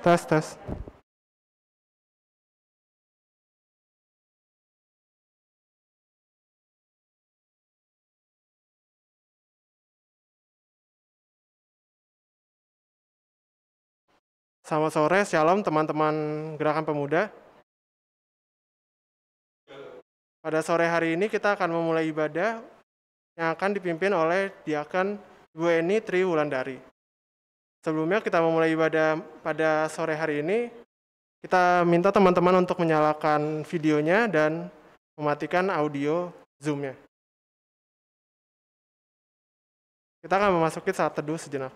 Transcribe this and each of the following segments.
Tes, tes. Selamat sore, shalom teman-teman Gerakan Pemuda. Pada sore hari ini kita akan memulai ibadah yang akan dipimpin oleh Diaken Ibu Eni Tri Wulandari. Sebelumnya kita memulai ibadah pada sore hari ini, kita minta teman-teman untuk menyalakan videonya dan mematikan audio Zoom-nya. Kita akan memasuki saat teduh sejenak.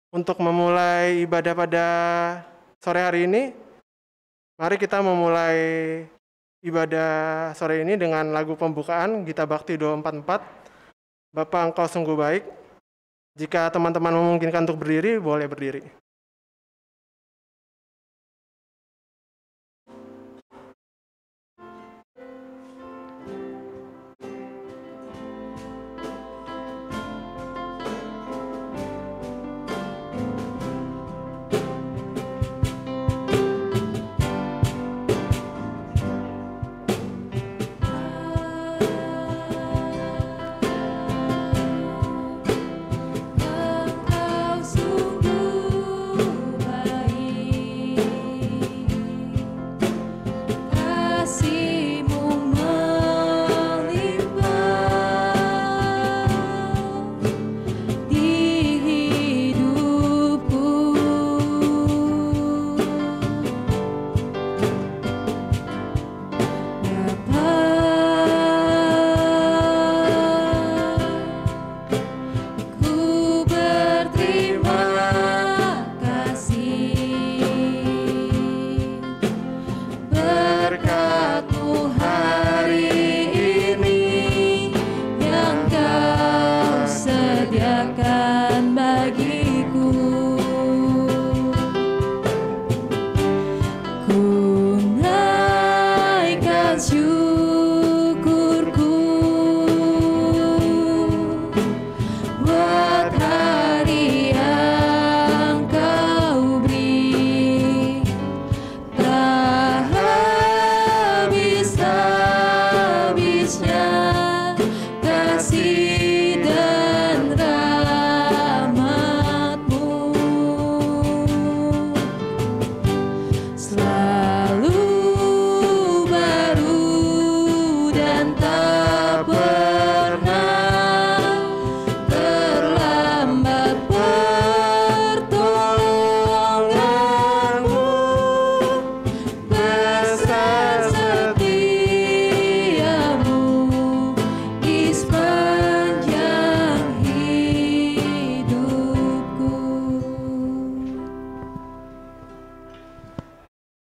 Untuk memulai ibadah pada sore hari ini, mari kita memulai ibadah sore ini dengan lagu pembukaan Gita Bakti 244, Bapa Engkau Sungguh Baik. Jika teman-teman memungkinkan untuk berdiri, boleh berdiri.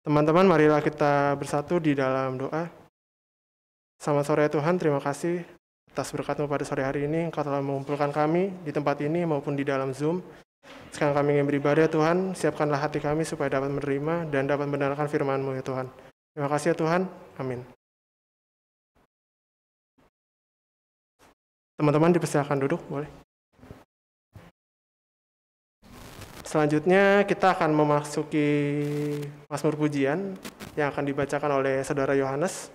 Teman-teman, marilah kita bersatu di dalam doa. Selamat sore Tuhan, terima kasih atas berkat-Mu pada sore hari ini. Engkau telah mengumpulkan kami di tempat ini maupun di dalam Zoom. Sekarang kami ingin beribadah Tuhan, siapkanlah hati kami supaya dapat menerima dan dapat mendengarkan firman-Mu ya Tuhan. Terima kasih ya Tuhan, amin. Teman-teman dipersilakan duduk, boleh. Selanjutnya kita akan memasuki Mazmur Pujian yang akan dibacakan oleh Saudara Yohanes.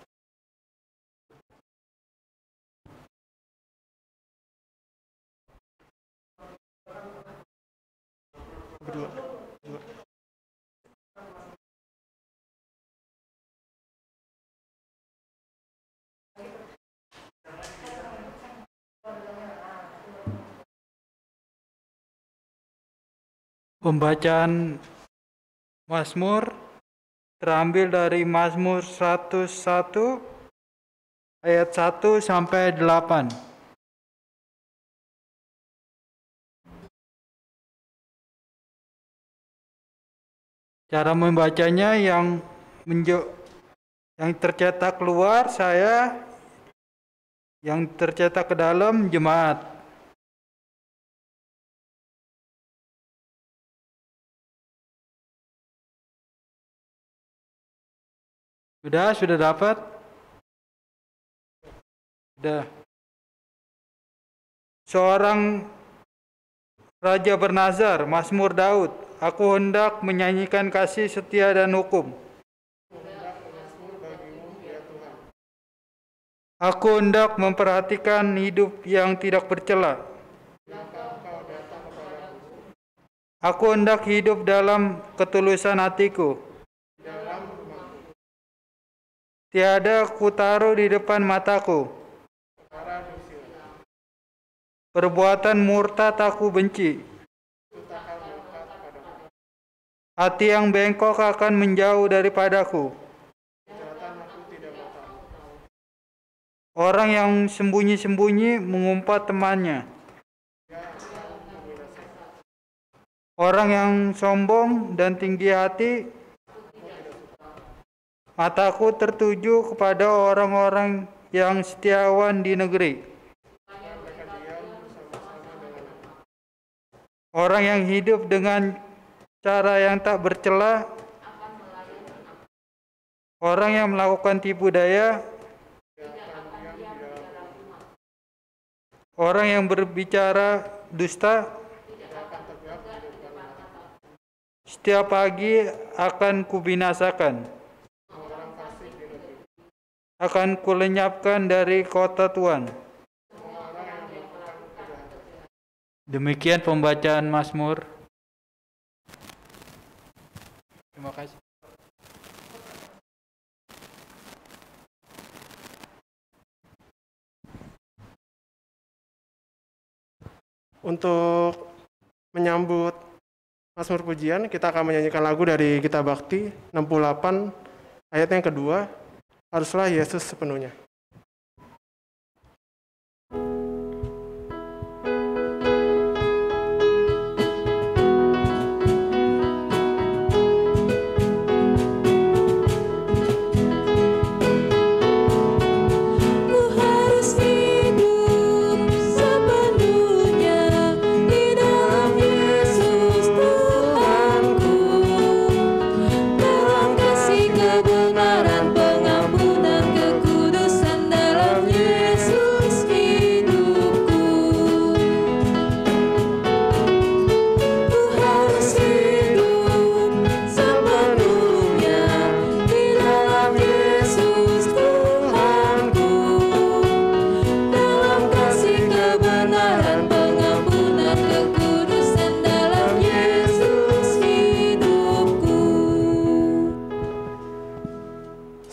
Berdua. Pembacaan Mazmur terambil dari Mazmur 101 ayat 1 sampai 8. Cara membacanya yang tercetak keluar saya, yang tercetak ke dalam jemaat. Sudah dapat? Sudah. Seorang raja bernazar, Mazmur Daud, aku hendak menyanyikan kasih setia dan hukum. Aku hendak memperhatikan hidup yang tidak bercela. Aku hendak hidup dalam ketulusan hatiku. Tiada kutaruh di depan mataku. Perbuatan murtad aku benci. Hati yang bengkok akan menjauh daripadaku. Orang yang sembunyi-sembunyi mengumpat temannya. Orang yang sombong dan tinggi hati, mataku tertuju kepada orang-orang yang setiawan di negeri. Orang yang hidup dengan cara yang tak bercela, orang yang melakukan tipu daya, orang yang berbicara dusta, setiap pagi akan kubinasakan, akan kulenyapkan dari kota Tuhan. Demikian pembacaan Mazmur. Terima kasih. Untuk menyambut Mazmur pujian, kita akan menyanyikan lagu dari Kitab Bakti 68 ayat yang kedua, haruslah Yesus sepenuhnya.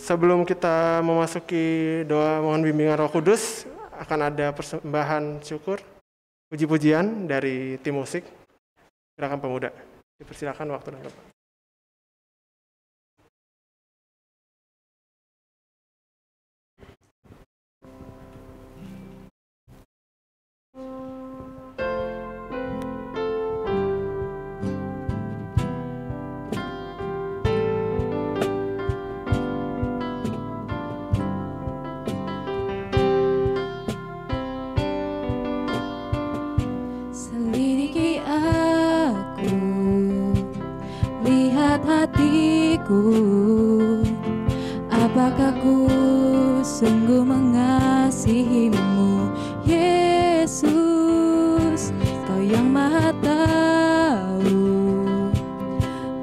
Sebelum kita memasuki doa mohon bimbingan Roh Kudus, akan ada persembahan syukur, puji-pujian dari tim musik Gerakan Pemuda. Dipersilakan waktu dan tempat. Apakah ku sungguh mengasihimu, Yesus? Kau yang Maha tahu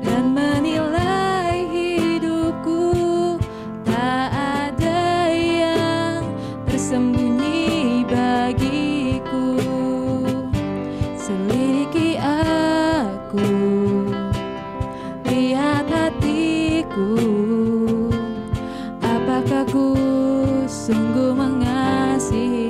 dan menilai hidupku, tak ada yang tersembunyi bagiku. Selidiki aku, lihat hatiku, apakah ku sungguh mengasihi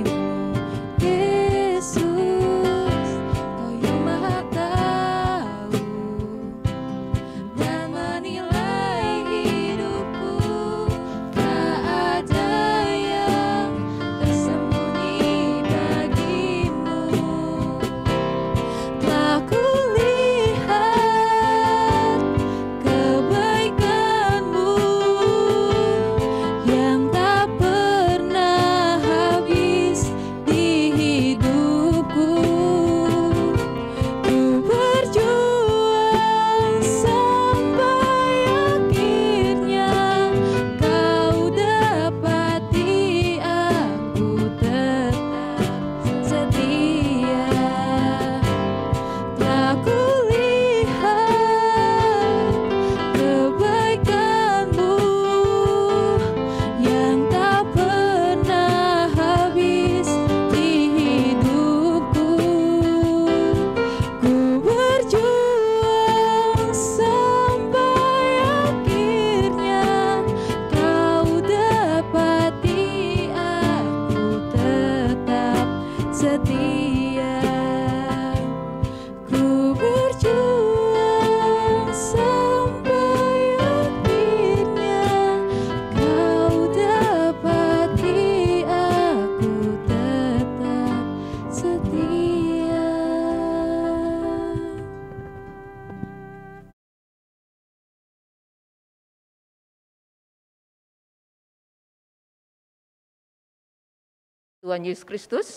Tuhan Yesus Kristus.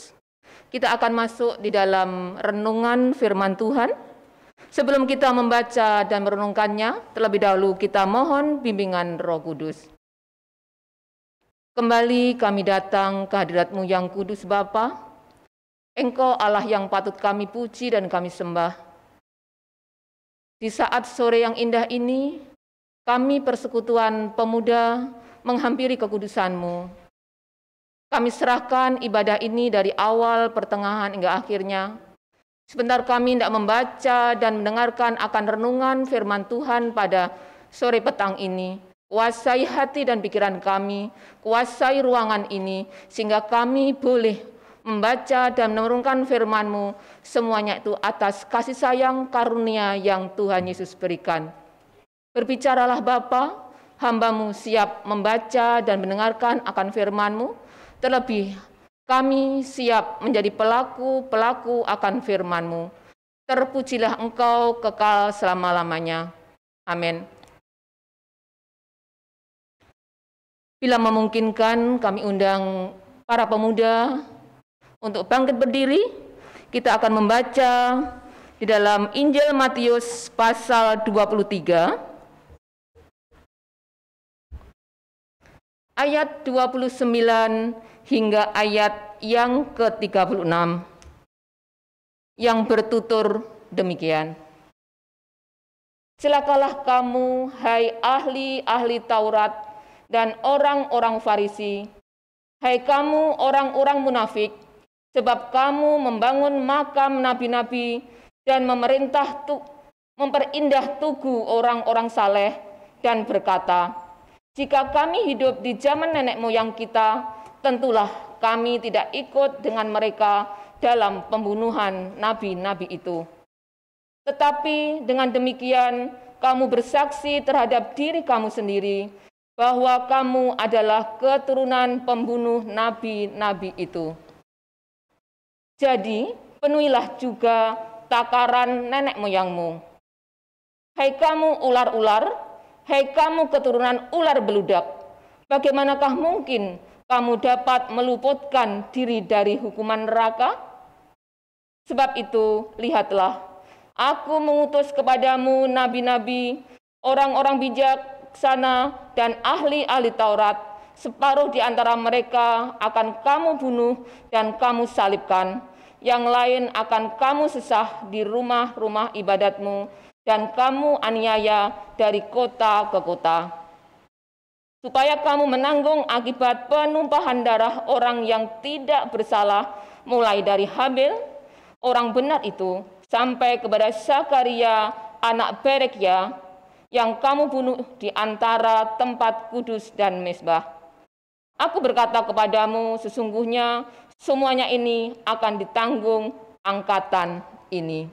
Kita akan masuk di dalam renungan firman Tuhan. Sebelum kita membaca dan merenungkannya, terlebih dahulu kita mohon bimbingan Roh Kudus. Kembali kami datang ke hadirat-Mu yang kudus Bapa. Engkau Allah yang patut kami puji dan kami sembah. Di saat sore yang indah ini, kami persekutuan pemuda menghampiri kekudusan-Mu. Kami serahkan ibadah ini dari awal, pertengahan, hingga akhirnya. Sebentar kami hendak membaca dan mendengarkan akan renungan firman Tuhan pada sore petang ini. Kuasai hati dan pikiran kami, kuasai ruangan ini, sehingga kami boleh membaca dan menurunkan firman-Mu, semuanya itu atas kasih sayang karunia yang Tuhan Yesus berikan. Berbicaralah Bapa, hamba-Mu siap membaca dan mendengarkan akan firman-Mu, terlebih kami siap menjadi pelaku-pelaku akan firman-Mu. Terpujilah Engkau kekal selama-lamanya. Amin. Bila memungkinkan, kami undang para pemuda untuk bangkit berdiri. Kita akan membaca di dalam Injil Matius pasal 23, ayat 29 hingga ayat yang ke-36, yang bertutur demikian. Celakalah kamu, hai ahli-ahli Taurat dan orang-orang Farisi, hai kamu orang-orang munafik, sebab kamu membangun makam nabi-nabi dan memperindah tugu orang-orang saleh dan berkata, jika kami hidup di zaman nenek moyang kita, tentulah kami tidak ikut dengan mereka dalam pembunuhan nabi-nabi itu. Tetapi dengan demikian, kamu bersaksi terhadap diri kamu sendiri, bahwa kamu adalah keturunan pembunuh nabi-nabi itu. Jadi, penuhilah juga takaran nenek moyangmu. Hai kamu ular-ular, hai kamu keturunan ular beludak, bagaimanakah mungkin kamu dapat meluputkan diri dari hukuman neraka? Sebab itu, lihatlah, aku mengutus kepadamu nabi-nabi, orang-orang bijaksana dan ahli-ahli Taurat. Separuh di antara mereka akan kamu bunuh dan kamu salibkan. Yang lain akan kamu sesah di rumah-rumah ibadatmu dan kamu aniaya dari kota ke kota. Supaya kamu menanggung akibat penumpahan darah orang yang tidak bersalah, mulai dari Habil, orang benar itu, sampai kepada Zakaria, anak Berekia, yang kamu bunuh di antara tempat kudus dan mezbah. Aku berkata kepadamu, sesungguhnya semuanya ini akan ditanggung angkatan ini.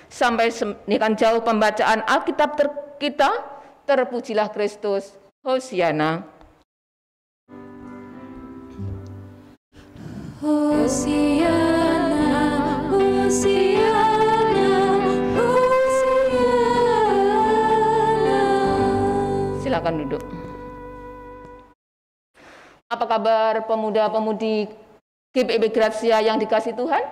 Sampai semikian jauh pembacaan Alkitab kita, terpujilah Kristus. Hosiana. Hosiana, Hosiana, Hosiana. Silakan duduk. Apa kabar pemuda-pemudi GPIB Gracia yang dikasih Tuhan?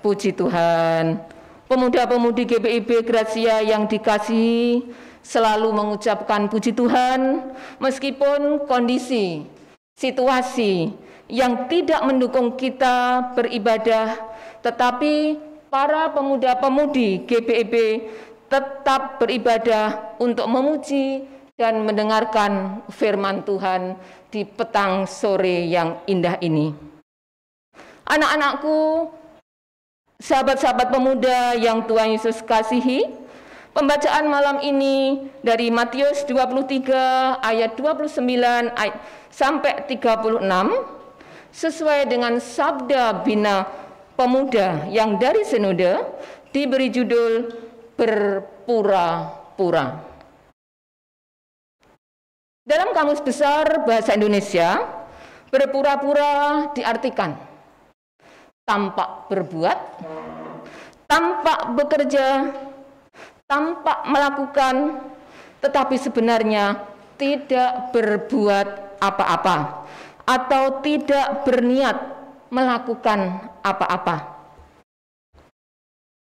Puji Tuhan. Pemuda-pemudi GPIB Gracia yang dikasihi selalu mengucapkan puji Tuhan meskipun kondisi, situasi yang tidak mendukung kita beribadah, tetapi para pemuda-pemudi GPIB tetap beribadah untuk memuji dan mendengarkan firman Tuhan di petang sore yang indah ini. Anak-anakku, sahabat-sahabat pemuda yang Tuhan Yesus kasihi, pembacaan malam ini dari Matius 23 ayat 29 sampai 36 sesuai dengan sabda bina pemuda yang dari sinode diberi judul berpura-pura. Dalam Kamus Besar Bahasa Indonesia, berpura-pura diartikan tampak berbuat, tampak bekerja, tampak melakukan, tetapi sebenarnya tidak berbuat apa-apa, atau tidak berniat melakukan apa-apa.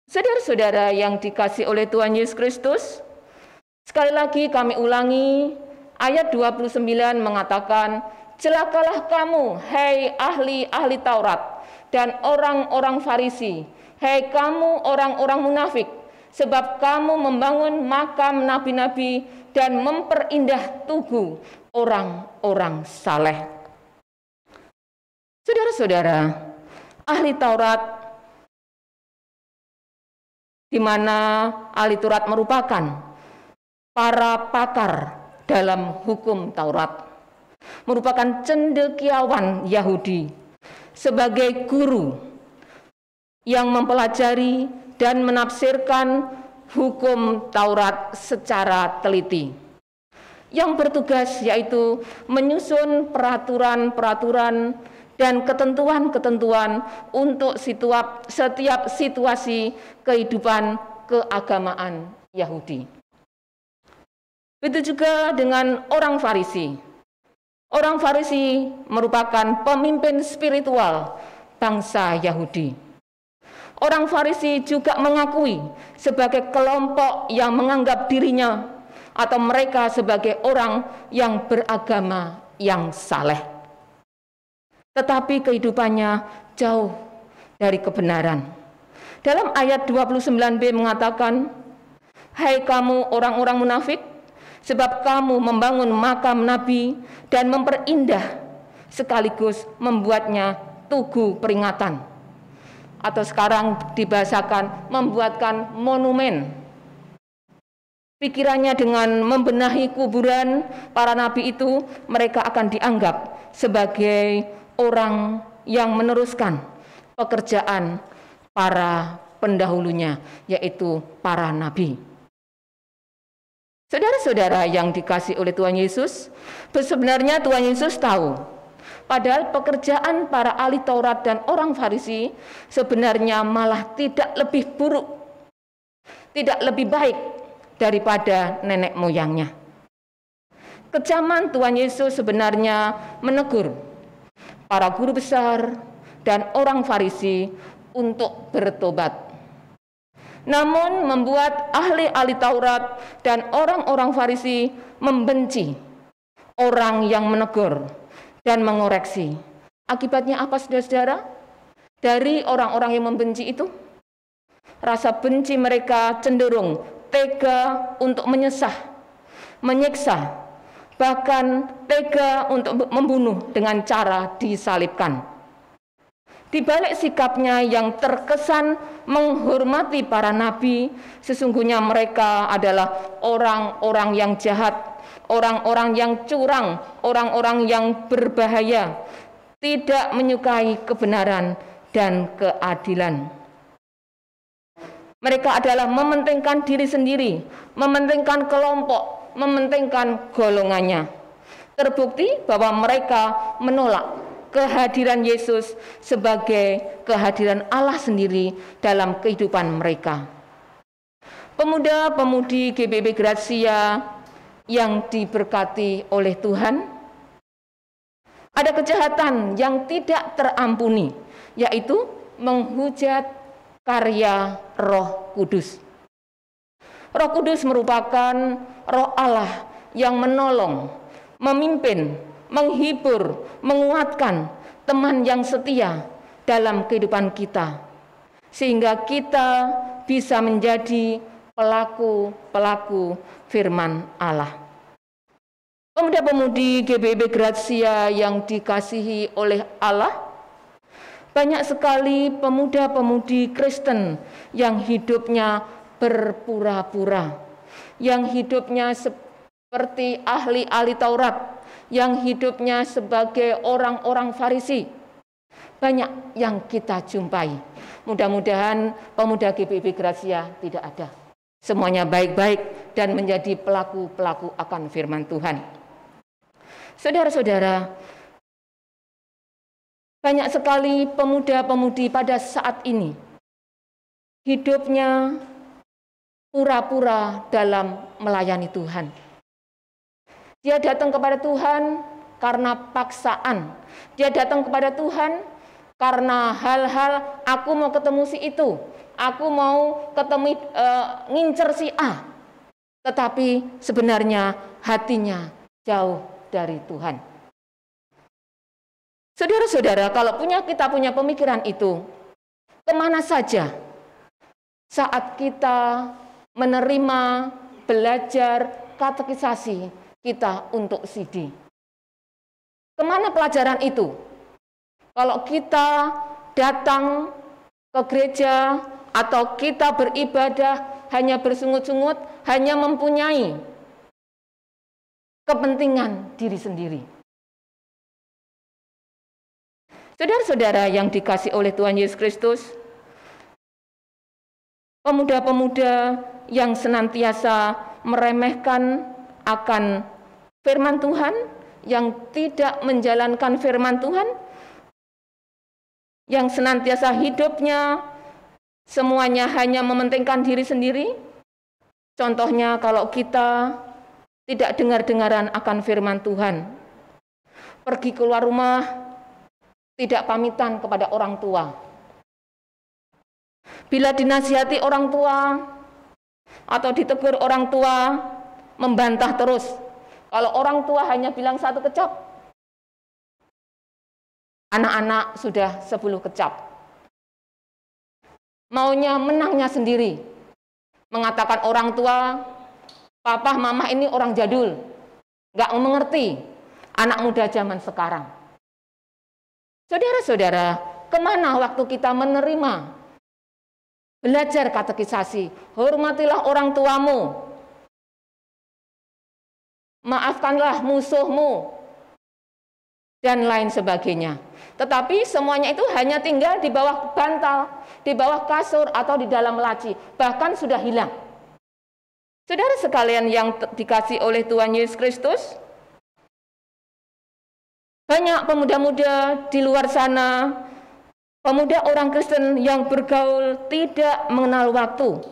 Saudara-saudara yang dikasihi oleh Tuhan Yesus Kristus, sekali lagi kami ulangi, ayat 29 mengatakan, celakalah kamu, hai ahli-ahli Taurat dan orang-orang Farisi, hai kamu orang-orang munafik, sebab kamu membangun makam nabi-nabi dan memperindah tugu orang-orang saleh. Saudara-saudara, ahli Taurat, di mana ahli Taurat merupakan para pakar dalam hukum Taurat, merupakan cendekiawan Yahudi sebagai guru yang mempelajari dan menafsirkan hukum Taurat secara teliti, yang bertugas yaitu menyusun peraturan-peraturan dan ketentuan-ketentuan untuk setiap situasi kehidupan keagamaan Yahudi. Begitu juga dengan orang Farisi. Orang Farisi merupakan pemimpin spiritual bangsa Yahudi. Orang Farisi juga mengakui sebagai kelompok yang menganggap dirinya atau mereka sebagai orang yang beragama yang saleh. Tetapi kehidupannya jauh dari kebenaran. Dalam ayat 29b mengatakan, hai kamu orang-orang munafik, sebab kamu membangun makam nabi dan memperindah sekaligus membuatnya tugu peringatan. Atau sekarang dibahasakan membuatkan monumen. Pikirannya dengan membenahi kuburan para nabi itu, mereka akan dianggap sebagai orang yang meneruskan pekerjaan para pendahulunya, yaitu para nabi. Saudara-saudara yang dikasihi oleh Tuhan Yesus, sebenarnya Tuhan Yesus tahu, padahal pekerjaan para ahli Taurat dan orang Farisi sebenarnya malah tidak lebih buruk, tidak lebih baik daripada nenek moyangnya. Kecaman Tuhan Yesus sebenarnya menegur para guru besar dan orang Farisi untuk bertobat. Namun membuat ahli-ahli Taurat dan orang-orang Farisi membenci orang yang menegur dan mengoreksi. Akibatnya apa, saudara-saudara? Dari orang-orang yang membenci itu, rasa benci mereka cenderung tega untuk menyiksa, bahkan tega untuk membunuh dengan cara disalibkan. Di balik sikapnya yang terkesan menghormati para nabi, sesungguhnya mereka adalah orang-orang yang jahat, orang-orang yang curang, orang-orang yang berbahaya, tidak menyukai kebenaran dan keadilan. Mereka adalah mementingkan diri sendiri, mementingkan kelompok, mementingkan golongannya. Terbukti bahwa mereka menolak kehadiran Yesus sebagai kehadiran Allah sendiri dalam kehidupan mereka. Pemuda-pemudi GBB Gracia yang diberkati oleh Tuhan, ada kejahatan yang tidak terampuni, yaitu menghujat karya Roh Kudus. Roh Kudus merupakan Roh Allah yang menolong, memimpin, menghibur, menguatkan teman yang setia dalam kehidupan kita, sehingga kita bisa menjadi pelaku-pelaku firman Allah. Pemuda-pemudi GBB Gracia yang dikasihi oleh Allah, banyak sekali pemuda-pemudi Kristen yang hidupnya berpura-pura, yang hidupnya seperti ahli-ahli Taurat, yang hidupnya sebagai orang-orang Farisi. Banyak yang kita jumpai. Mudah-mudahan pemuda GBB Gracia tidak ada. Semuanya baik-baik dan menjadi pelaku-pelaku akan firman Tuhan. Saudara-saudara, banyak sekali pemuda-pemudi pada saat ini hidupnya pura-pura dalam melayani Tuhan. Dia datang kepada Tuhan karena paksaan. Dia datang kepada Tuhan karena hal-hal aku mau ketemu si itu, aku mau ketemu ngincer si A. Tetapi sebenarnya hatinya jauh dari Tuhan. Saudara-saudara, kalau kita punya pemikiran itu, kemana saja saat kita menerima, belajar, katekisasi kita untuk CD? Kemana pelajaran itu? Kalau kita datang ke gereja atau kita beribadah hanya bersungut-sungut, hanya mempunyai kepentingan diri sendiri. Saudara-saudara yang dikasih oleh Tuhan Yesus Kristus, pemuda-pemuda yang senantiasa meremehkan akan firman Tuhan, yang tidak menjalankan firman Tuhan, yang senantiasa hidupnya semuanya hanya mementingkan diri sendiri. Contohnya kalau kita tidak dengar-dengaran akan firman Tuhan, pergi keluar rumah tidak pamitan kepada orang tua. Bila dinasihati orang tua atau ditegur orang tua, membantah terus. Kalau orang tua hanya bilang 1 kecap, anak-anak sudah 10 kecap. Maunya menangnya sendiri. Mengatakan orang tua, papa, mama ini orang jadul. Nggak mengerti anak muda zaman sekarang. Saudara-saudara, kemana waktu kita menerima, belajar katekisasi? Hormatilah orang tuamu. Maafkanlah musuhmu, dan lain sebagainya. Tetapi semuanya itu hanya tinggal di bawah bantal, di bawah kasur, atau di dalam laci. Bahkan sudah hilang. Saudara sekalian yang dikasih oleh Tuhan Yesus Kristus, banyak pemuda-muda di luar sana, pemuda orang Kristen yang bergaul tidak mengenal waktu.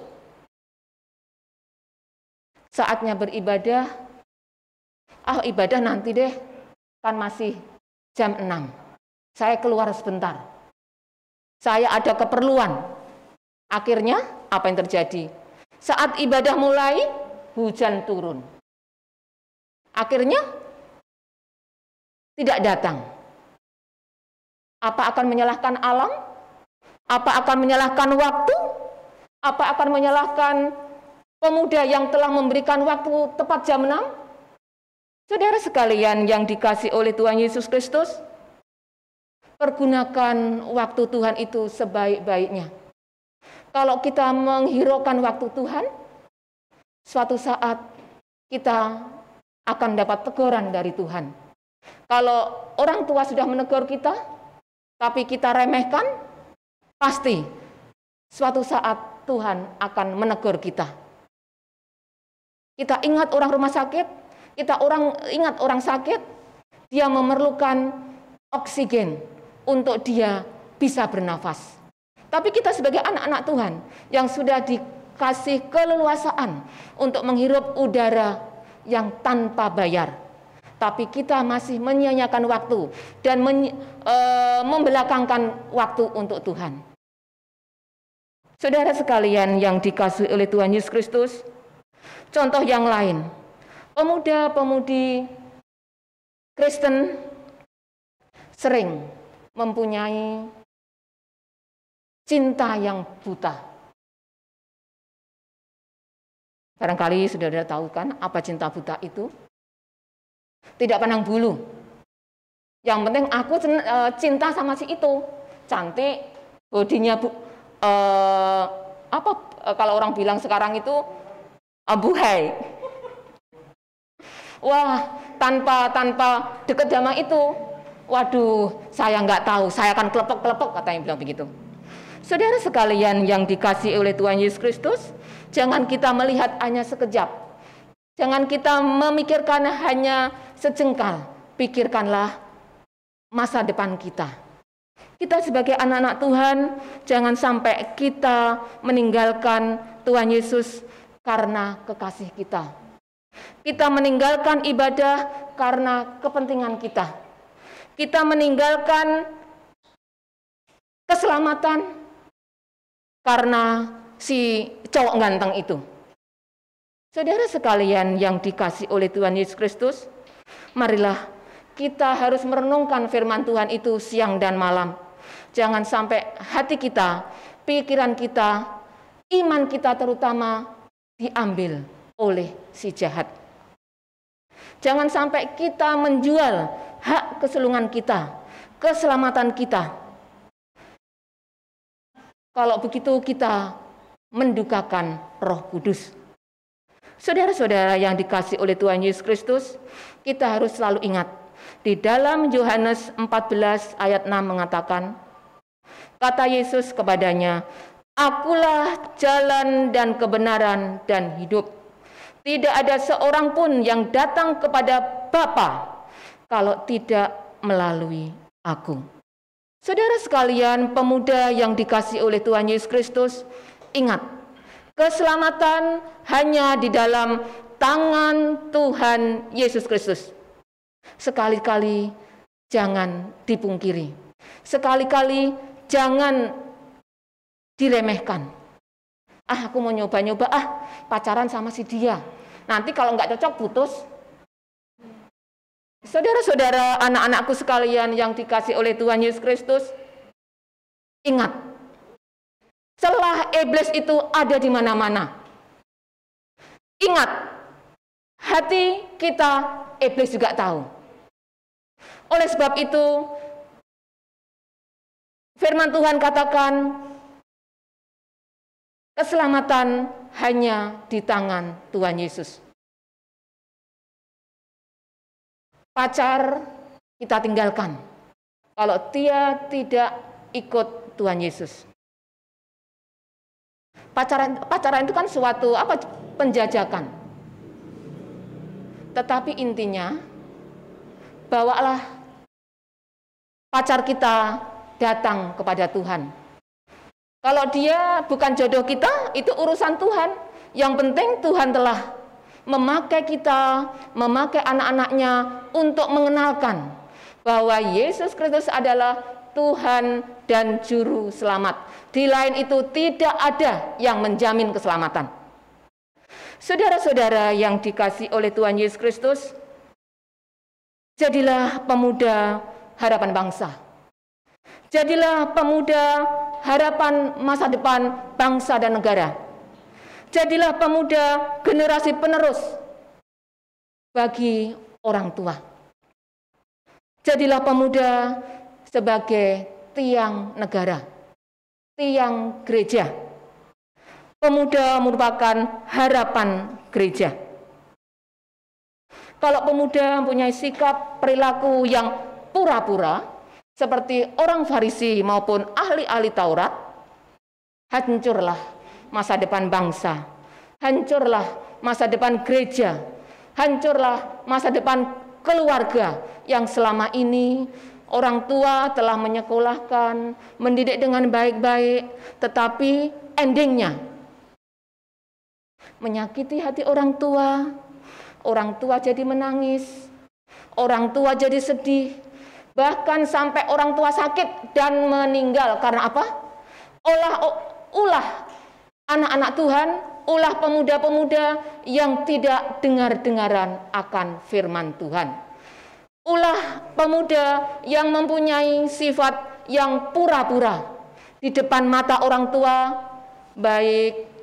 Saatnya beribadah, ibadah nanti deh, kan masih jam 6. Saya keluar sebentar. Saya ada keperluan. Akhirnya apa yang terjadi? Saat ibadah mulai, hujan turun. Akhirnya tidak datang. Apa akan menyalahkan alam? Apa akan menyalahkan waktu? Apa akan menyalahkan pemuda yang telah memberikan waktu tepat jam 6? Saudara sekalian yang dikasih oleh Tuhan Yesus Kristus, pergunakan waktu Tuhan itu sebaik-baiknya. Kalau kita menghiraukan waktu Tuhan, suatu saat kita akan dapat teguran dari Tuhan. Kalau orang tua sudah menegur kita, tapi kita remehkan, pasti suatu saat Tuhan akan menegur kita. Kita ingat orang rumah sakit, ingat orang sakit, dia memerlukan oksigen untuk dia bisa bernafas. Tapi kita sebagai anak-anak Tuhan yang sudah dikasih keleluasaan untuk menghirup udara yang tanpa bayar, tapi kita masih menyia-nyiakan waktu dan membelakangkan waktu untuk Tuhan. Saudara sekalian yang dikasihi oleh Tuhan Yesus Kristus, contoh yang lain, pemuda-pemudi Kristen sering mempunyai cinta yang buta. Barangkali saudara tahu kan apa cinta buta itu? Tidak pandang bulu. Yang penting aku cinta sama si itu. Cantik, bodinya kalau orang bilang sekarang itu abuhai. Wah, tanpa deket sama itu, waduh, saya nggak tahu, saya akan kelepek-kelepek, katanya bilang begitu. Saudara sekalian yang dikasihi oleh Tuhan Yesus Kristus, jangan kita melihat hanya sekejap. Jangan kita memikirkan hanya sejengkal. Pikirkanlah masa depan kita. Kita sebagai anak-anak Tuhan, jangan sampai kita meninggalkan Tuhan Yesus karena kekasih kita. Kita meninggalkan ibadah karena kepentingan kita. Kita meninggalkan keselamatan karena si cowok ganteng itu. Saudara sekalian yang dikasihi oleh Tuhan Yesus Kristus, marilah kita harus merenungkan firman Tuhan itu siang dan malam. Jangan sampai hati kita, pikiran kita, iman kita terutama diambil oleh si jahat. Jangan sampai kita menjual hak kesulungan kita, keselamatan kita. Kalau begitu kita mendukakan Roh Kudus. Saudara-saudara yang dikasihi oleh Tuhan Yesus Kristus, kita harus selalu ingat, di dalam Yohanes 14 ayat 6 mengatakan, kata Yesus kepadanya, "Akulah jalan dan kebenaran dan hidup. Tidak ada seorang pun yang datang kepada Bapa kalau tidak melalui aku." Saudara sekalian, pemuda yang dikasihi oleh Tuhan Yesus Kristus, ingat, keselamatan hanya di dalam tangan Tuhan Yesus Kristus. Sekali-kali jangan dipungkiri. Sekali-kali jangan diremehkan. Aku mau nyoba-nyoba, pacaran sama si dia. Nanti kalau nggak cocok putus. Saudara-saudara, anak-anakku sekalian yang dikasihi oleh Tuhan Yesus Kristus, ingat, celah iblis itu ada di mana-mana. Ingat, hati kita iblis juga tahu. Oleh sebab itu, firman Tuhan katakan, keselamatan hanya di tangan Tuhan Yesus. Pacar kita tinggalkan kalau dia tidak ikut Tuhan Yesus. Pacaran itu kan suatu penjajakan. Tetapi intinya, bawalah pacar kita datang kepada Tuhan. Kalau dia bukan jodoh kita, itu urusan Tuhan. Yang penting Tuhan telah memakai kita, memakai anak-anaknya untuk mengenalkan bahwa Yesus Kristus adalah Tuhan dan Juru Selamat. Di lain itu tidak ada yang menjamin keselamatan. Saudara-saudara yang dikasihi oleh Tuhan Yesus Kristus, jadilah pemuda harapan bangsa. Jadilah pemuda harapan masa depan bangsa dan negara. Jadilah pemuda generasi penerus bagi orang tua. Jadilah pemuda sebagai tiang negara, tiang gereja. Pemuda merupakan harapan gereja. Kalau pemuda mempunyai sikap perilaku yang pura-pura, seperti orang Farisi maupun ahli-ahli Taurat, hancurlah masa depan bangsa, hancurlah masa depan gereja, hancurlah masa depan keluarga yang selama ini orang tua telah menyekolahkan, mendidik dengan baik-baik, tetapi endingnya menyakiti hati orang tua jadi menangis, orang tua jadi sedih, bahkan sampai orang tua sakit dan meninggal. Karena apa? Ulah anak-anak Tuhan, ulah pemuda-pemuda yang tidak dengar-dengaran akan firman Tuhan. Ulah pemuda yang mempunyai sifat yang pura-pura di depan mata orang tua, baik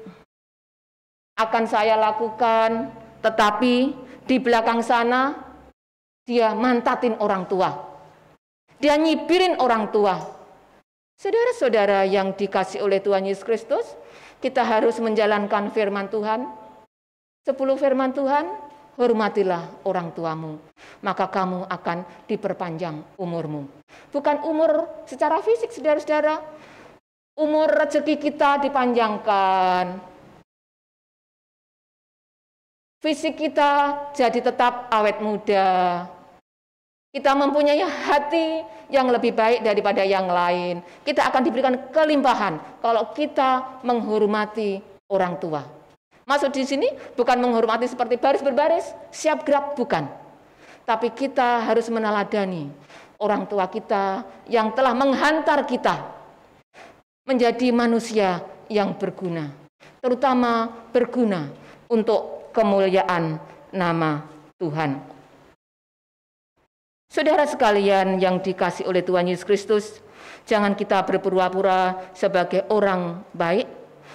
akan saya lakukan, tetapi di belakang sana dia mantatin orang tua. Dia nyibirin orang tua. Saudara-saudara yang dikasihi oleh Tuhan Yesus Kristus, kita harus menjalankan firman Tuhan. 10 firman Tuhan, hormatilah orang tuamu, maka kamu akan diperpanjang umurmu. Bukan umur secara fisik, saudara-saudara. Umur rezeki kita dipanjangkan. Fisik kita jadi tetap awet muda. Kita mempunyai hati yang lebih baik daripada yang lain. Kita akan diberikan kelimpahan kalau kita menghormati orang tua. Maksud di sini bukan menghormati seperti baris berbaris, siap gerak, bukan. Tapi kita harus meneladani orang tua kita yang telah menghantar kita menjadi manusia yang berguna, terutama berguna untuk kemuliaan nama Tuhan. Saudara sekalian yang dikasihi oleh Tuhan Yesus Kristus, jangan kita berpura-pura sebagai orang baik,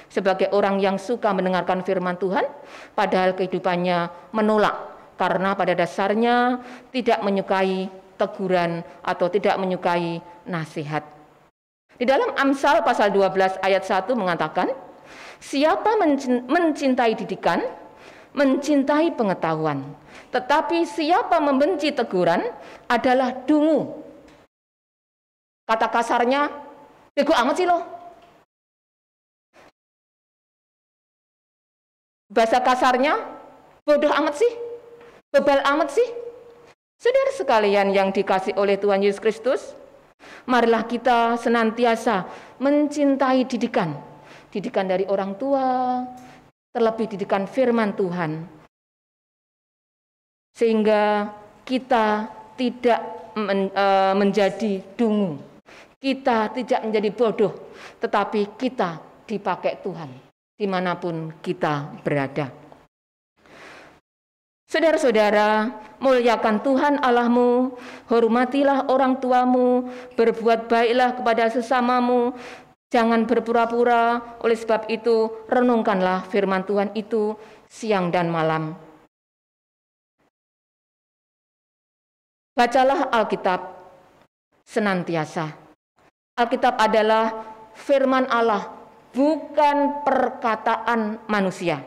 sebagai orang yang suka mendengarkan firman Tuhan, padahal kehidupannya menolak karena pada dasarnya tidak menyukai teguran atau tidak menyukai nasihat. Di dalam Amsal pasal 12 ayat 1 mengatakan, siapa mencintai didikan, mencintai pengetahuan, tetapi siapa membenci teguran adalah dungu. Kata kasarnya, bego amat sih lo. Bahasa kasarnya, bodoh amat sih, bebal amat sih. Saudara sekalian yang dikasihi oleh Tuhan Yesus Kristus, marilah kita senantiasa mencintai didikan. Didikan dari orang tua, terlebih didikan firman Tuhan. Sehingga kita tidak menjadi dungu. Kita tidak menjadi bodoh, tetapi kita dipakai Tuhan dimanapun kita berada. Saudara-saudara, muliakan Tuhan Allahmu, hormatilah orang tuamu, berbuat baiklah kepada sesamamu, jangan berpura-pura. Oleh sebab itu, renungkanlah firman Tuhan itu siang dan malam. Bacalah Alkitab senantiasa. Alkitab adalah firman Allah, bukan perkataan manusia.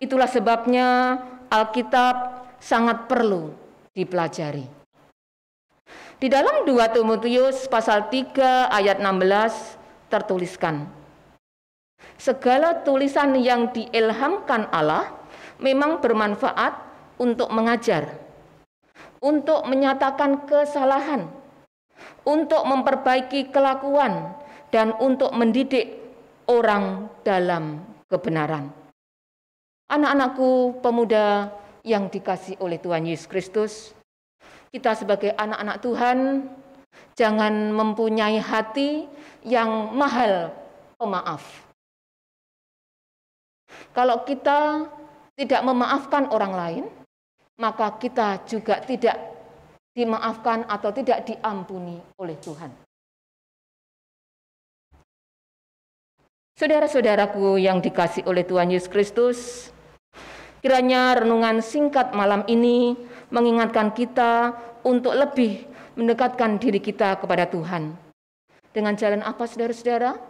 Itulah sebabnya Alkitab sangat perlu dipelajari. Di dalam 2 Timotius pasal 3 ayat 16 tertuliskan, segala tulisan yang diilhamkan Allah memang bermanfaat untuk mengajar, untuk menyatakan kesalahan, untuk memperbaiki kelakuan, dan untuk mendidik orang dalam kebenaran. Anak-anakku pemuda yang dikasihi oleh Tuhan Yesus Kristus, kita sebagai anak-anak Tuhan jangan mempunyai hati yang mahal pemaaf. Kalau kita tidak memaafkan orang lain, maka kita juga tidak dimaafkan atau tidak diampuni oleh Tuhan. Saudara-saudaraku yang dikasihi oleh Tuhan Yesus Kristus, kiranya renungan singkat malam ini mengingatkan kita untuk lebih mendekatkan diri kita kepada Tuhan. Dengan jalan apa, saudara-saudara?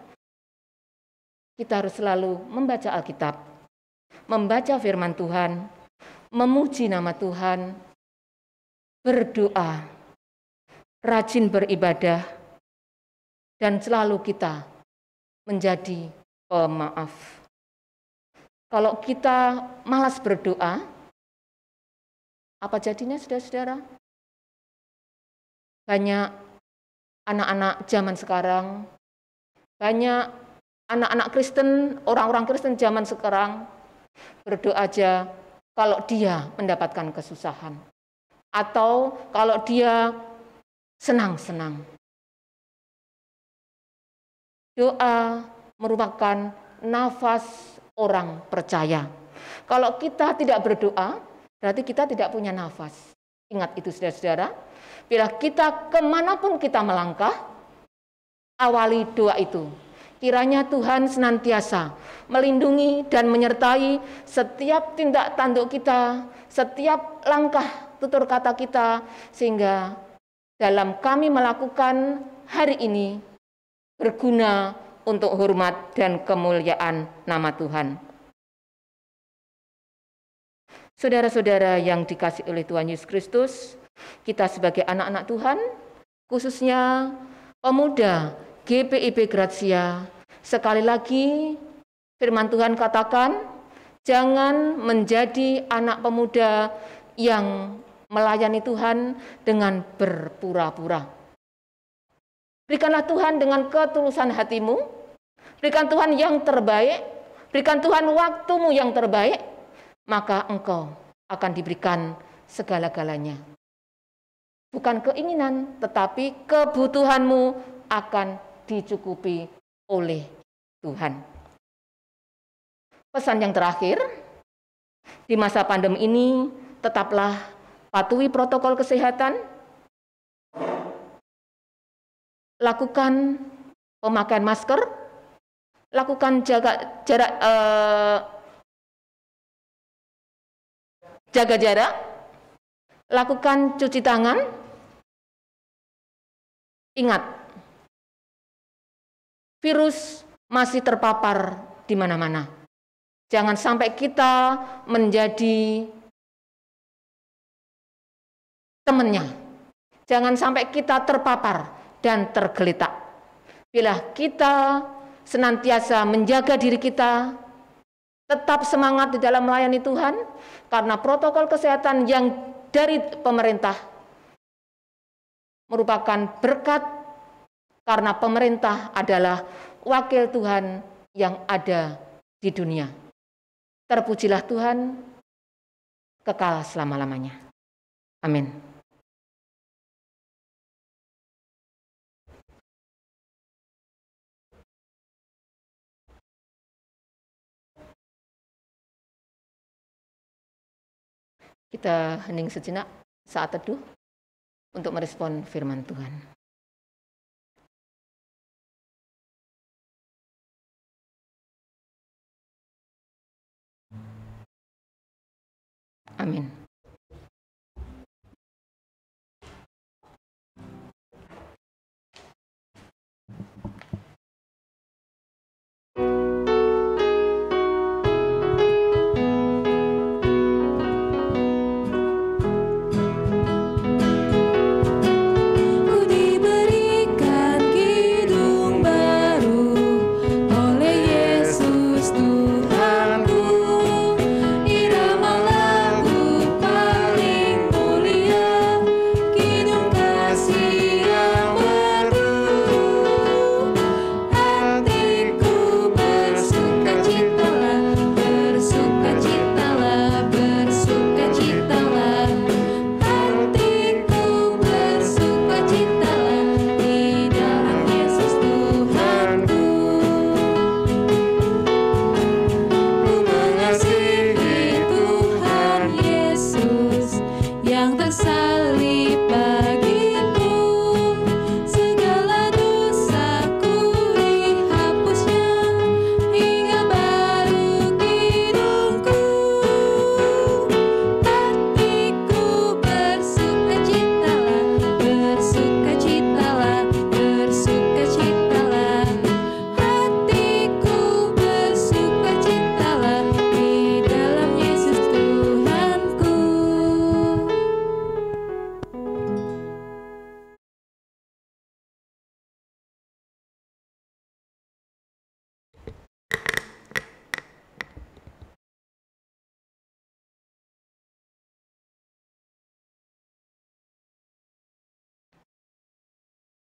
Kita harus selalu membaca Alkitab, membaca firman Tuhan, memuji nama Tuhan, berdoa, rajin beribadah, dan selalu kita menjadi pemaaf. Kalau kita malas berdoa, apa jadinya, saudara-saudara? Banyak anak-anak zaman sekarang, banyak anak-anak Kristen, orang-orang Kristen zaman sekarang berdoa aja kalau dia mendapatkan kesusahan atau kalau dia senang-senang. Doa merupakan nafas orang percaya. Kalau kita tidak berdoa, berarti kita tidak punya nafas. Ingat itu, saudara-saudara. Bila kita kemanapun kita melangkah, awali doa itu. Kiranya Tuhan senantiasa melindungi dan menyertai setiap tindak tanduk kita, setiap langkah tutur kata kita, sehingga dalam kami melakukan hari ini berguna untuk hormat dan kemuliaan nama Tuhan. Saudara-saudara yang dikasihi oleh Tuhan Yesus Kristus, kita sebagai anak-anak Tuhan, khususnya pemuda GPIB Gratia, sekali lagi firman Tuhan katakan, jangan menjadi anak pemuda yang melayani Tuhan dengan berpura-pura. Berikanlah Tuhan dengan ketulusan hatimu, berikan Tuhan yang terbaik, Berikan Tuhan waktumu yang terbaik, maka engkau akan diberikan segala-galanya. Bukan keinginan, tetapi kebutuhanmu akan dicukupi oleh Tuhan. Pesan yang terakhir, di masa pandemi ini tetaplah patuhi protokol kesehatan, lakukan pemakaian masker, lakukan jaga jarak, lakukan cuci tangan. Ingat, virus masih terpapar di mana-mana. Jangan sampai kita menjadi temannya. Jangan sampai kita terpapar dan tergeletak. Bila kita senantiasa menjaga diri kita, tetap semangat di dalam melayani Tuhan, karena protokol kesehatan yang dari pemerintah merupakan berkat, karena pemerintah adalah wakil Tuhan yang ada di dunia. Terpujilah Tuhan, kekal selama-lamanya. Amin. Kita hening sejenak saat teduh untuk merespon firman Tuhan. Amin.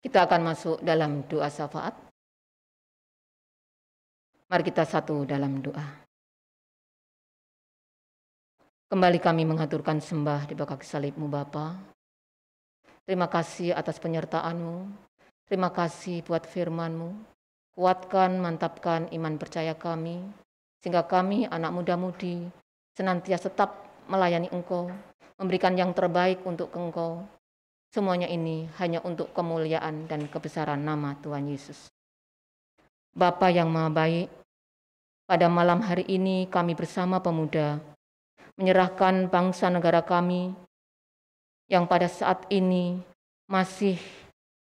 Kita akan masuk dalam doa syafaat. Mari kita satu dalam doa. Kembali kami mengaturkan sembah di bawah salib-Mu Bapa. Terima kasih atas penyertaan-Mu. Terima kasih buat firman-Mu. Kuatkan, mantapkan iman percaya kami, sehingga kami anak muda-mudi senantiasa tetap melayani Engkau, memberikan yang terbaik untuk Engkau. Semuanya ini hanya untuk kemuliaan dan kebesaran nama Tuhan Yesus. Bapa yang Maha Baik, pada malam hari ini kami bersama pemuda menyerahkan bangsa negara kami yang pada saat ini masih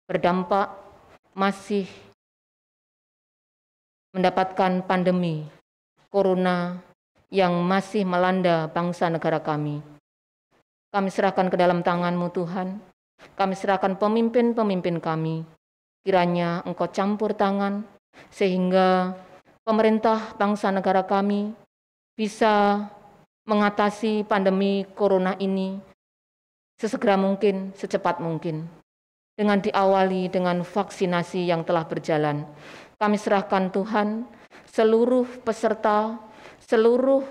berdampak, masih mendapatkan pandemi corona yang masih melanda bangsa negara kami. Kami serahkan ke dalam tangan-Mu Tuhan. Kami serahkan pemimpin-pemimpin kami. Kiranya Engkau campur tangan sehingga pemerintah bangsa negara kami bisa mengatasi pandemi corona ini sesegera mungkin, secepat mungkin. Dengan diawali dengan vaksinasi yang telah berjalan. Kami serahkan Tuhan seluruh peserta, seluruh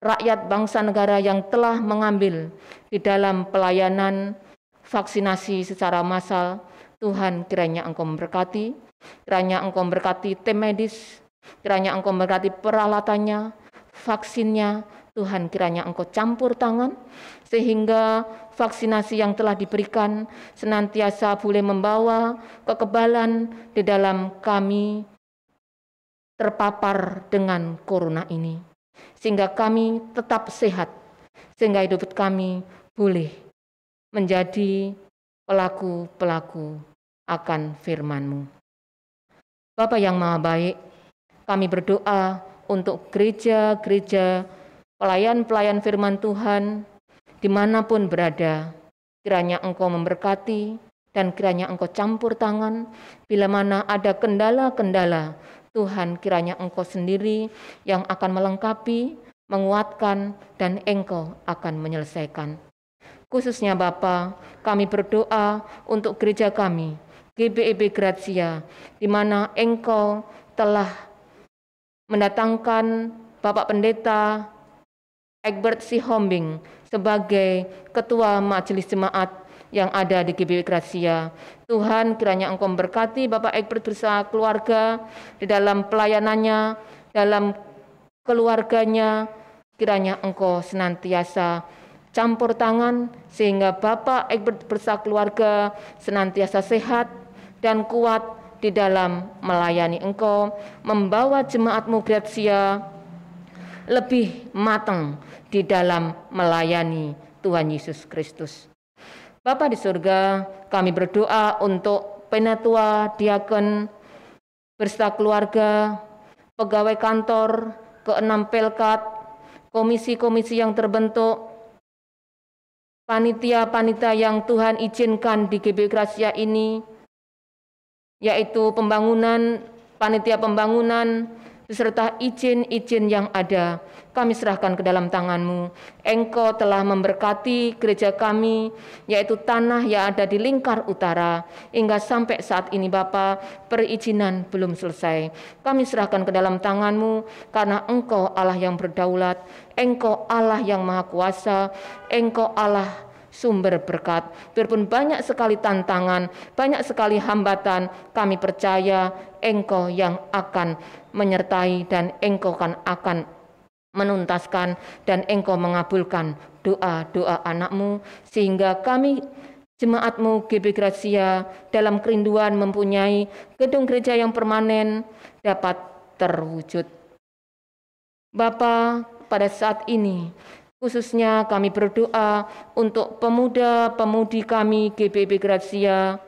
rakyat bangsa negara yang telah mengambil di dalam pelayanan vaksinasi secara massal. Tuhan, kiranya Engkau memberkati, kiranya Engkau memberkati tim medis, kiranya Engkau memberkati peralatannya, vaksinnya. Tuhan, kiranya Engkau campur tangan sehingga vaksinasi yang telah diberikan senantiasa boleh membawa kekebalan di dalam kami terpapar dengan corona ini, sehingga kami tetap sehat, sehingga hidup kami boleh menjadi pelaku-pelaku akan firman-Mu. Bapa yang Maha Baik, kami berdoa untuk gereja-gereja, pelayan-pelayan firman Tuhan, dimanapun berada. Kiranya Engkau memberkati dan kiranya Engkau campur tangan. Bila mana ada kendala-kendala, Tuhan, kiranya Engkau sendiri yang akan melengkapi, menguatkan, dan Engkau akan menyelesaikan. Khususnya Bapa, kami berdoa untuk gereja kami, GBIB Gratia, di mana Engkau telah mendatangkan Bapak Pendeta Egbert Sihombing sebagai Ketua Majelis Jemaat yang ada di GBIB Gratia. Tuhan, kiranya Engkau memberkati Bapak Egbert bersama keluarga di dalam pelayanannya, dalam keluarganya. Kiranya Engkau senantiasa campur tangan sehingga Bapak Egbert bersama keluarga senantiasa sehat dan kuat di dalam melayani Engkau, membawa jemaat-Mu Gratia lebih matang di dalam melayani Tuhan Yesus Kristus. Bapa di surga, kami berdoa untuk penatua, diakon, beserta keluarga, pegawai kantor, ke-6 Pelkat, komisi-komisi yang terbentuk, panitia-panitia yang Tuhan izinkan di GBIB Gratia ini, yaitu pembangunan, panitia pembangunan, beserta izin-izin yang ada, kami serahkan ke dalam tangan-Mu. Engkau telah memberkati gereja kami, yaitu tanah yang ada di lingkar utara, hingga sampai saat ini Bapa, perizinan belum selesai. Kami serahkan ke dalam tangan-Mu, karena Engkau Allah yang berdaulat, Engkau Allah yang maha kuasa, Engkau Allah sumber berkat. Biarpun banyak sekali tantangan, banyak sekali hambatan, kami percaya Engkau yang akan menyertai dan Engkau akan menuntaskan dan Engkau mengabulkan doa-doa anak-Mu, sehingga kami jemaat-Mu GBIB Gratia dalam kerinduan mempunyai gedung gereja yang permanen dapat terwujud. Bapa, pada saat ini khususnya kami berdoa untuk pemuda-pemudi kami GBIB Gratia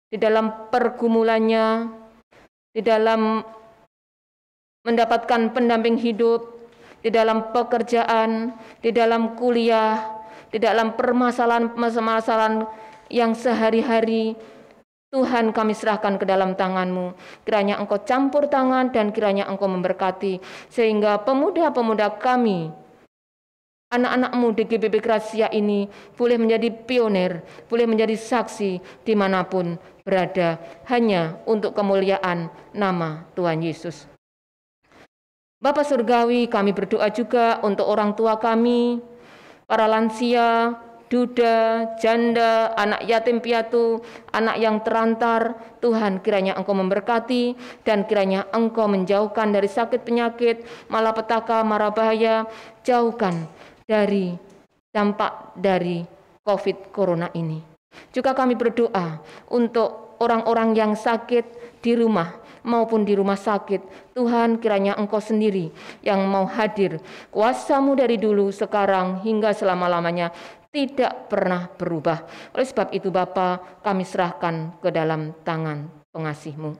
di dalam pergumulannya, di dalam mendapatkan pendamping hidup, di dalam pekerjaan, di dalam kuliah, di dalam permasalahan-permasalahan yang sehari-hari. Tuhan, kami serahkan ke dalam tangan-Mu. Kiranya Engkau campur tangan dan kiranya Engkau memberkati, sehingga pemuda-pemuda kami, anak-anak-Mu di GBIB Gratia ini boleh menjadi pionir, boleh menjadi saksi dimanapun berada, hanya untuk kemuliaan nama Tuhan Yesus. Bapa Surgawi, kami berdoa juga untuk orang tua kami, para lansia, duda, janda, anak yatim piatu, anak yang terantar. Tuhan, kiranya Engkau memberkati dan kiranya Engkau menjauhkan dari sakit penyakit, malapetaka, mara bahaya, jauhkan dari dampak dari COVID Corona ini. Juga kami berdoa untuk orang-orang yang sakit di rumah maupun di rumah sakit. Tuhan, kiranya Engkau sendiri yang mau hadir. Kuasa-Mu dari dulu, sekarang, hingga selama-lamanya tidak pernah berubah. Oleh sebab itu Bapa, kami serahkan ke dalam tangan pengasih-Mu.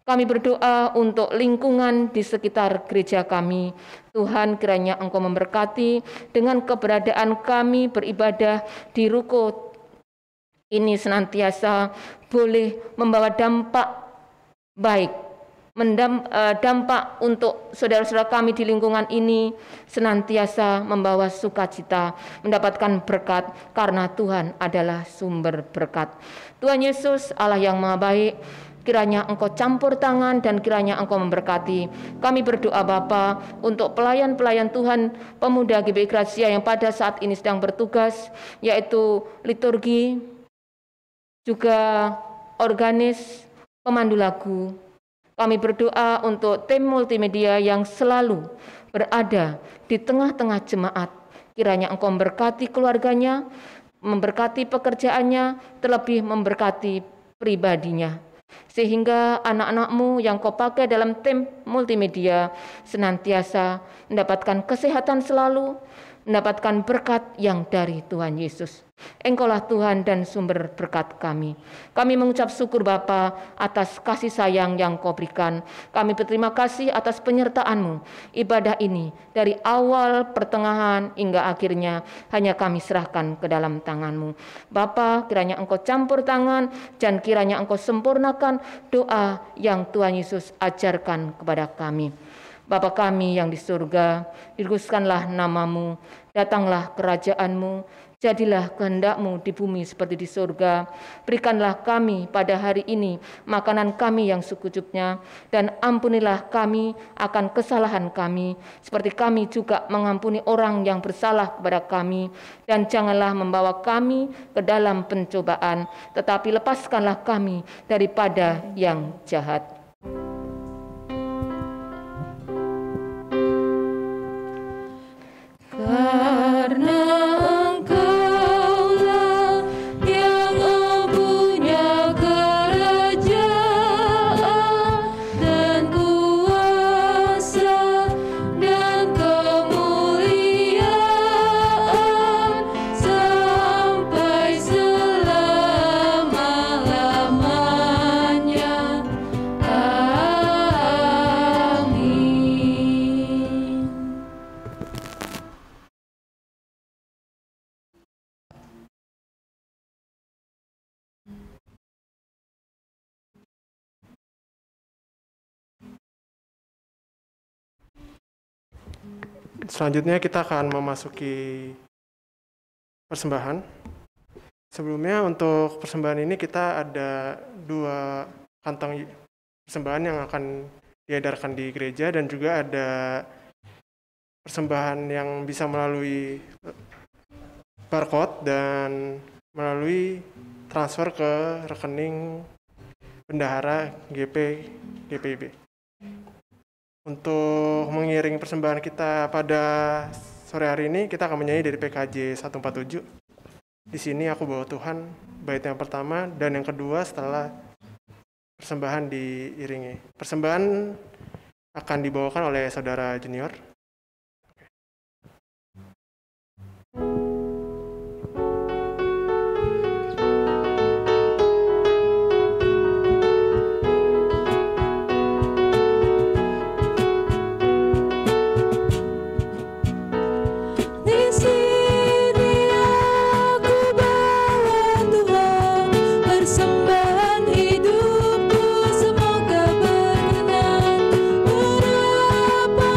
Kami berdoa untuk lingkungan di sekitar gereja kami. Tuhan, kiranya Engkau memberkati dengan keberadaan kami beribadah di ruko ini senantiasa boleh membawa dampak baik, dampak untuk saudara-saudara kami di lingkungan ini senantiasa membawa sukacita, mendapatkan berkat karena Tuhan adalah sumber berkat. Tuhan Yesus, Allah yang Maha Baik, Kiranya Engkau campur tangan dan kiranya Engkau memberkati. Kami berdoa Bapa untuk pelayan-pelayan Tuhan, pemuda GBI Gracia yang pada saat ini sedang bertugas, yaitu liturgi, juga organis, pemandu lagu. Kami berdoa untuk tim multimedia yang selalu berada di tengah-tengah jemaat. Kiranya Engkau memberkati keluarganya, memberkati pekerjaannya, terlebih memberkati pribadinya. Sehingga anak-anak-Mu yang Kau pakai dalam tim multimedia senantiasa mendapatkan kesehatan selalu, mendapatkan berkat yang dari Tuhan Yesus. Engkaulah Tuhan dan sumber berkat kami. Kami mengucap syukur Bapa atas kasih sayang yang Kau berikan. Kami berterima kasih atas penyertaan-Mu. Ibadah ini dari awal, pertengahan, hingga akhirnya hanya kami serahkan ke dalam tangan-Mu. Bapa, kiranya Engkau campur tangan dan kiranya Engkau sempurnakan doa yang Tuhan Yesus ajarkan kepada kami. Bapa kami yang di surga, dikuduskanlah nama-Mu, datanglah kerajaan-Mu, jadilah kehendak-Mu di bumi seperti di surga. Berikanlah kami pada hari ini makanan kami yang secukupnya, dan ampunilah kami akan kesalahan kami, seperti kami juga mengampuni orang yang bersalah kepada kami. Dan janganlah membawa kami ke dalam pencobaan, tetapi lepaskanlah kami daripada yang jahat. Karena Engkaulah yang mempunyai kerajaan dan kuasa dan kemuliaan sampai selama-lamanya. Amin. Selanjutnya kita akan memasuki persembahan. Sebelumnya untuk persembahan ini kita ada 2 kantong persembahan yang akan diedarkan di gereja, dan juga ada persembahan yang bisa melalui barcode dan melalui transfer ke rekening bendahara GPIB. Untuk mengiring persembahan kita pada sore hari ini, kita akan menyanyi dari PKJ 147. Di sini aku bawa Tuhan, bait yang pertama, dan yang kedua setelah persembahan diiringi. Persembahan akan dibawakan oleh saudara junior. Persembahan hidupku semoga berkenan. Berapa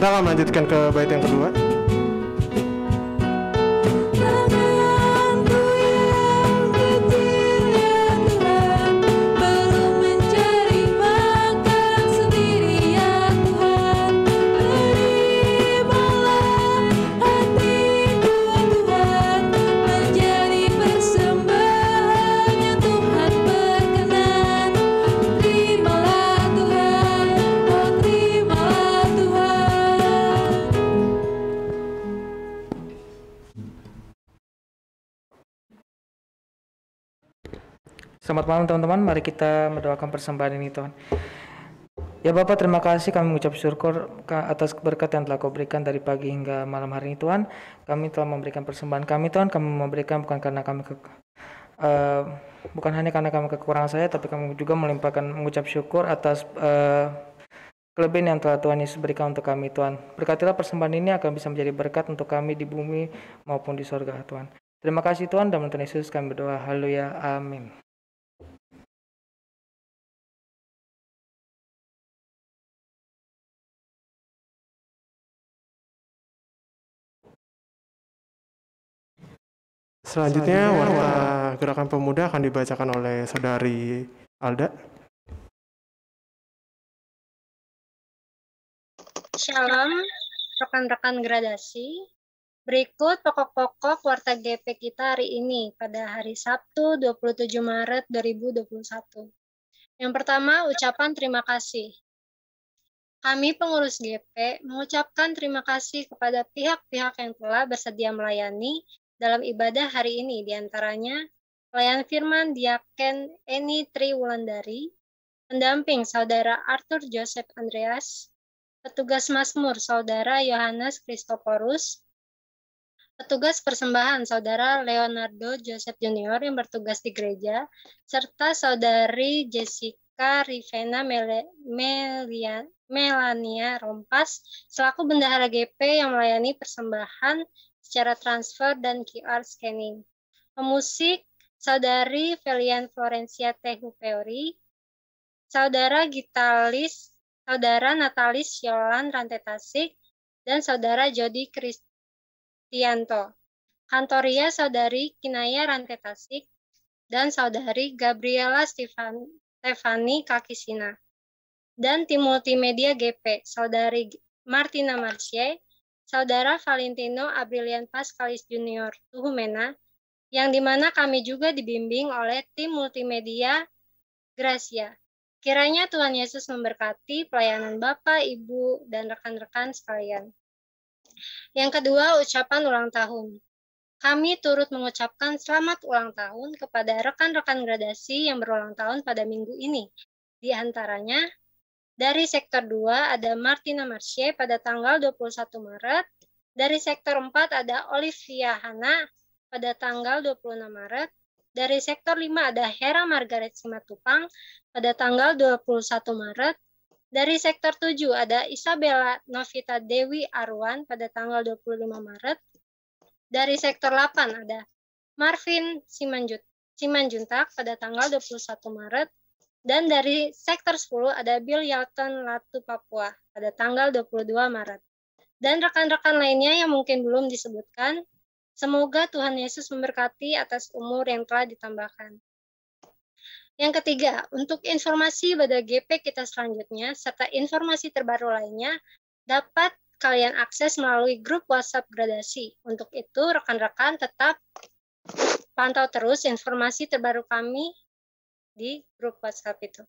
Kita akan melanjutkan ke bait yang kedua. Tanganku yang kecil ya Tuhan, belum mencari makan sendiri ya Tuhan. Terimalah hatiku Tuhan, menjadi persembahan yang Tuhan berkenan. Terimalah Tuhan, oh terimalah Tuhan. Selamat malam teman-teman, mari kita mendoakan persembahan ini Tuhan. Ya Bapak, terima kasih, kami mengucap syukur atas berkat yang telah Kau berikan dari pagi hingga malam hari ini Tuhan. Kami telah memberikan persembahan kami Tuhan, kami memberikan bukan karena kami bukan hanya karena kami kekurangan saya, tapi kami juga melimpahkan mengucap syukur atas kelebihan yang telah Tuhan Yesus berikan untuk kami Tuhan. Berkatilah persembahan ini akan bisa menjadi berkat untuk kami di bumi maupun di sorga Tuhan. Terima kasih Tuhan, dalam Tuhan Yesus kami berdoa, haleluya, amin. Selanjutnya warta gerakan pemuda akan dibacakan oleh Saudari Alda. Shalom, rekan-rekan gradasi. Berikut pokok-pokok warta GP kita hari ini pada hari Sabtu 27 Maret 2021. Yang pertama, ucapan terima kasih. Kami pengurus GP mengucapkan terima kasih kepada pihak-pihak yang telah bersedia melayani dalam ibadah hari ini, diantaranya pelayan firman Diaken Eni Tri Wulandari, pendamping Saudara Arthur Joseph Andreas, petugas Mazmur Saudara Yohanes Kristoporus, petugas persembahan Saudara Leonardo Joseph Junior yang bertugas di gereja, serta Saudari Jessica Rivena Melania Rompas selaku bendahara GP yang melayani persembahan secara transfer dan QR scanning. Pemusik Saudari Felian Florencia Tehu Peori, Saudara gitaris Saudara Natalis Yolan Rantai Tasik, dan Saudara Jody Kristianto. Kantoria Saudari Kinaya Rantai Tasik, dan Saudari Gabriela Stefani Kakisina. Dan tim multimedia GP, Saudari Martina Marcie, Saudara Valentino Abrilian Pascalis Junior Tuhumena, yang dimana kami juga dibimbing oleh tim multimedia Gracia. Kiranya Tuhan Yesus memberkati pelayanan Bapak, Ibu, dan rekan-rekan sekalian. Yang kedua, ucapan ulang tahun. Kami turut mengucapkan selamat ulang tahun kepada rekan-rekan gradasi yang berulang tahun pada minggu ini. Di antaranya, dari sektor 2 ada Martina Marcie pada tanggal 21 Maret. Dari sektor 4 ada Olivia Hana pada tanggal 26 Maret. Dari sektor 5 ada Hera Margaret Simatupang pada tanggal 21 Maret. Dari sektor 7 ada Isabella Novita Dewi Arwan pada tanggal 25 Maret. Dari sektor 8 ada Marvin Simanjuntak pada tanggal 21 Maret. Dan dari sektor 10 ada Bill Yalton Latu Papua pada tanggal 22 Maret. Dan rekan-rekan lainnya yang mungkin belum disebutkan, semoga Tuhan Yesus memberkati atas umur yang telah ditambahkan. Yang ketiga, untuk informasi pada GP kita selanjutnya, serta informasi terbaru lainnya, dapat kalian akses melalui grup WhatsApp gradasi. Untuk itu, rekan-rekan tetap pantau terus informasi terbaru kami di grup WhatsApp itu.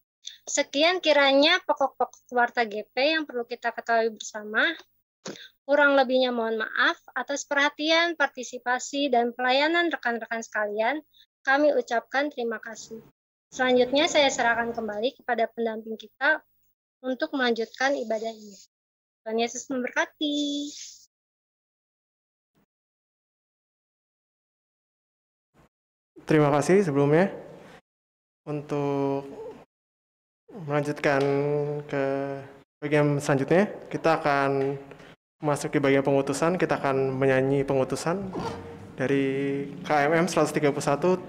Sekian kiranya pokok-pokok warta GP yang perlu kita ketahui bersama. Kurang lebihnya mohon maaf atas perhatian, partisipasi, dan pelayanan rekan-rekan sekalian. Kami ucapkan terima kasih. Selanjutnya saya serahkan kembali kepada pendamping kita untuk melanjutkan ibadah ini. Tuhan Yesus memberkati. Terima kasih sebelumnya. Untuk melanjutkan ke bagian selanjutnya, kita akan memasuki bagian pengutusan. Kita akan menyanyi pengutusan dari KMM 131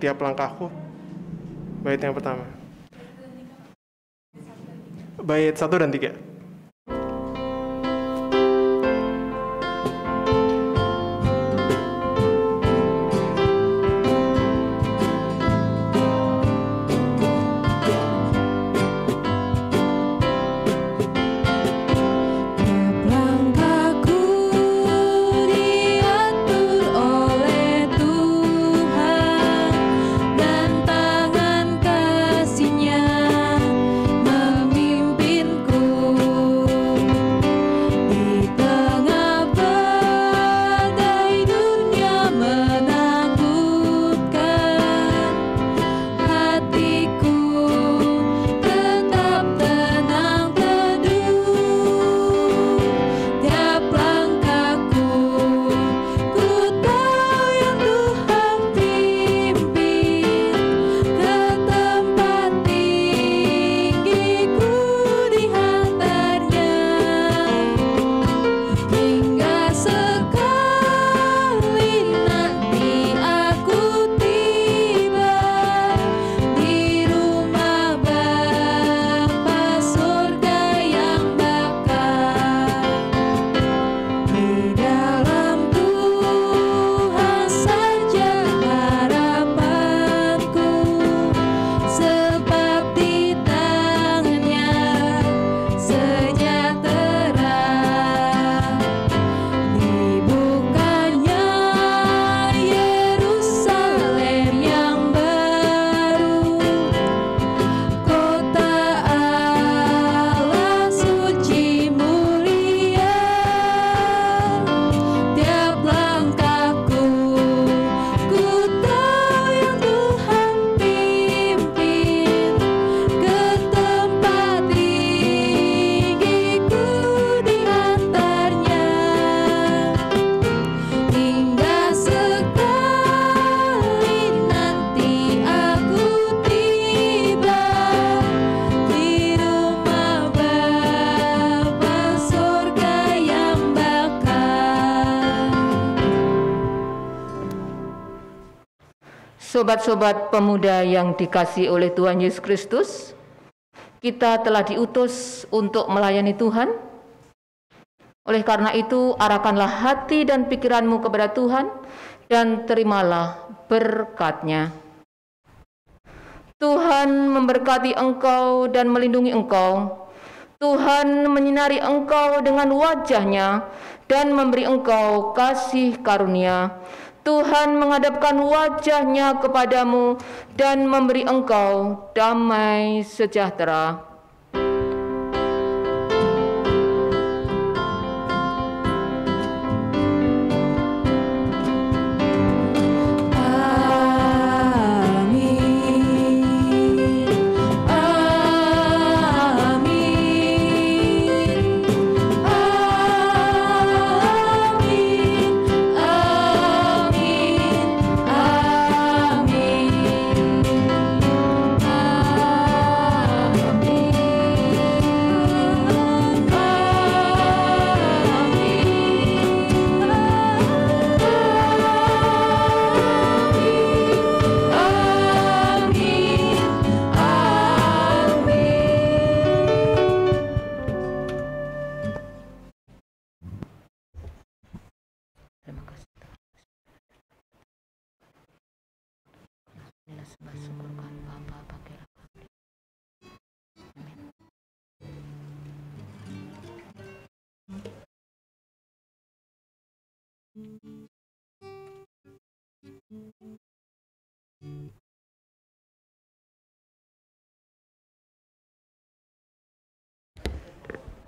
Tiap Langkahku. Bait yang pertama. Bait 1 dan 3. Sobat-sobat pemuda yang dikasihi oleh Tuhan Yesus Kristus, kita telah diutus untuk melayani Tuhan. Oleh karena itu, arahkanlah hati dan pikiranmu kepada Tuhan dan terimalah berkat-Nya. Tuhan memberkati engkau dan melindungi engkau. Tuhan menyinari engkau dengan wajah-Nya dan memberi engkau kasih karunia. Tuhan menghadapkan wajah-Nya kepadamu dan memberi engkau damai sejahtera.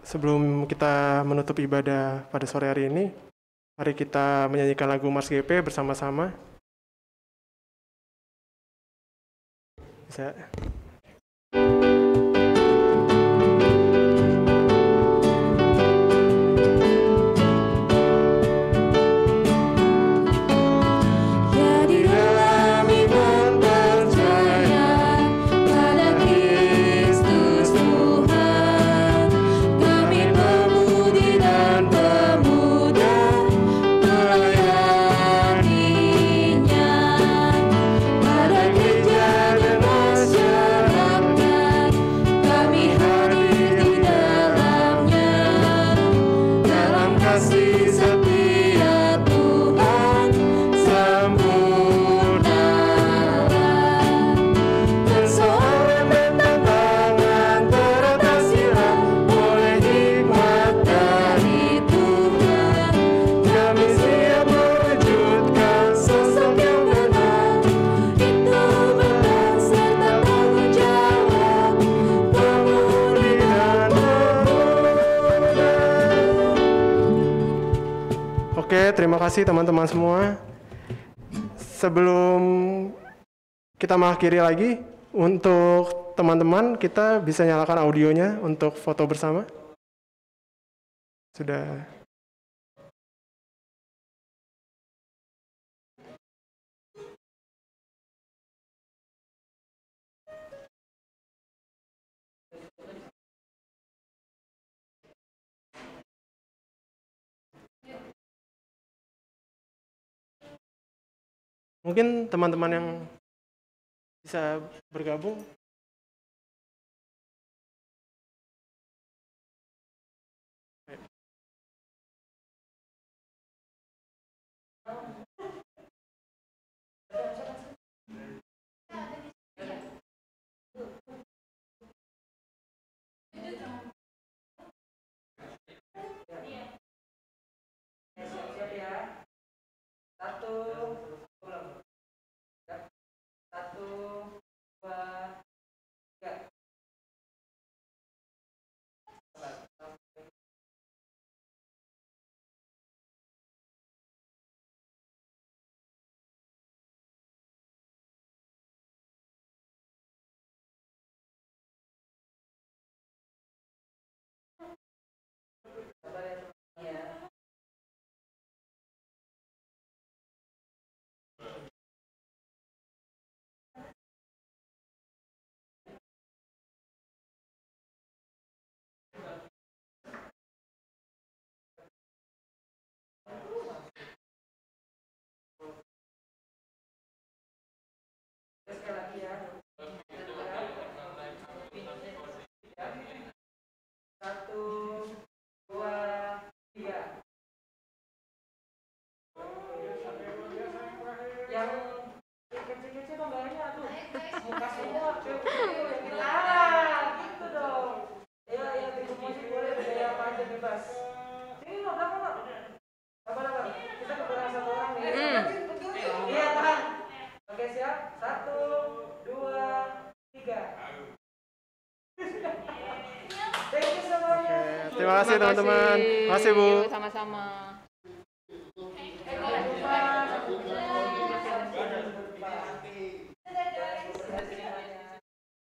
Sebelum kita menutup ibadah pada sore hari ini, mari kita menyanyikan lagu Mars GP bersama-sama. Bisa. Terima kasih teman-teman semua. Sebelum kita mengakhiri lagi, untuk teman-teman kita bisa nyalakan audionya untuk foto bersama. Sudah. Mungkin teman-teman yang bisa bergabung. Terima kasih teman-teman. Terima kasih Bu. Yuk, sama-sama.